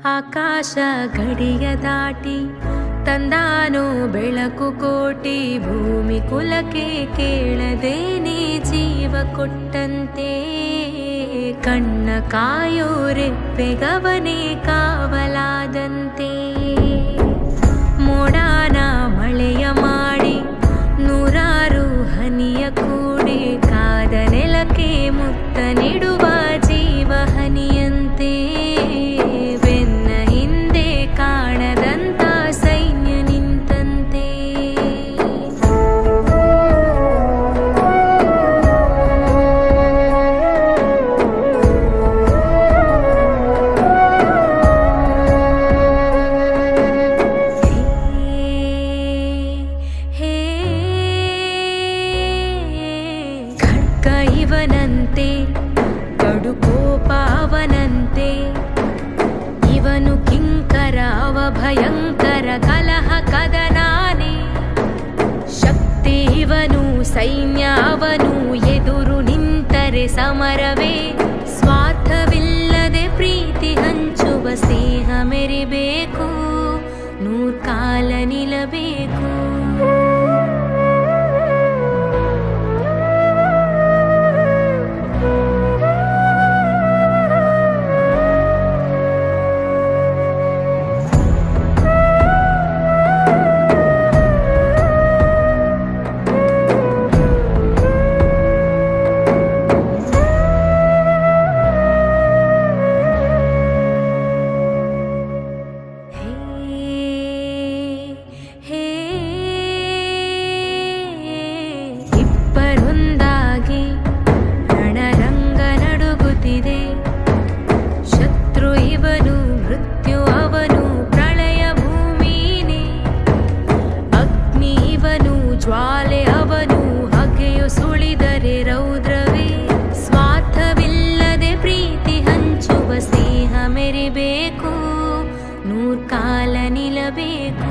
ಆಕಾಶ ಗಡಿಯ ದಾಟಿ ತಂದಾನೋ ಬೆಳಕು ಕೋಟಿ, ಭೂಮಿ ಕುಲಕ್ಕೆ ಕೇಳದೇನೆ ಜೀವ ಕೊಟ್ಟಂತೆ. ಕಣ್ಣ ಕಾಯೋ ರೆಪ್ಪೆಗವನೇ ಕಾವಲಾದಂತೆ. ಮೋಡಾನ ಮಳೆಯ ಮಾಡಿ ನೂರಾರು ಹನಿಯ ಕೂಡಿ, ಕಾದ ನೆಲಕ್ಕೆ ಮುತ್ತ ನೀಡುವ ಜೀವ ಹನಿಯಂತೆ. ಬೆನ್ನ ಹಿಂದೆ ಕಾಣದಂತ ಸೈನ್ಯ ನಿಂತಂತೆ. ಖಡ್ಗ ಇವನಂತೆ, ಕಡು ಕೋಪ ಅವನಂತೆ. ಇವನು ಕಿಂಕರ ಅವ ಭಯಂಕರ, ಕಲಹ ಕದನಾನೆ. ಶಕ್ತಿ ಇವನು, ಸೈನ್ಯ ಅವನು, ಎದುರು ನಿಂತರೆ ಸಮರವೇ. ಸ್ವಾರ್ಥವಿಲ್ಲದೆ ಪ್ರೀತಿ ಹಂಚುವ ಸ್ನೇಹ ಮೆರಿಬೇಕು, ನೂರ್ಕಾಲ ನಿಲ್ಲಬೇಕು. ಇಬ್ಬರೊಂದಾಗಿ ರಣರಂಗ ನಡುಗುತ್ತಿದೆ. ಶತ್ರು ಇವನು, ಮೃತ್ಯು ಅವನು, ಪ್ರಳಯ ಭೂಮಿನೇ. ಅಗ್ನಿ ಇವನು, ಜ್ವಾಲೆ ಅವನು, ಹಗೆಯು ಸುಳಿದರೆ ರೌದ್ರವೇ. ಸ್ವಾರ್ಥವಿಲ್ಲದೆ ಪ್ರೀತಿ ಹಂಚುವ ಸ್ನೇಹ ಮೆರಿಬೇಕು, ನೂರ್ಕಾಲ ನಿಲ್ಲಬೇಕು.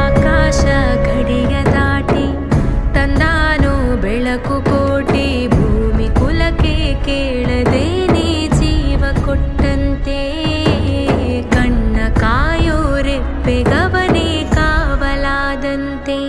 ಆಕಾಶ ಗಡಿಯ ದಾಟಿ ತಂದಾನೋ ಬೆಳಕು ಕೋಟಿ, ಭೂಮಿ ಕುಲಕ್ಕೆ ಕೇಳದೇನೆ ಜೀವ ಕೊಟ್ಟಂತೆ. ಕಣ್ಣ ಕಾಯೋ ರೆಪ್ಪೆಗವನೇ ಕಾವಲಾದಂತೆ.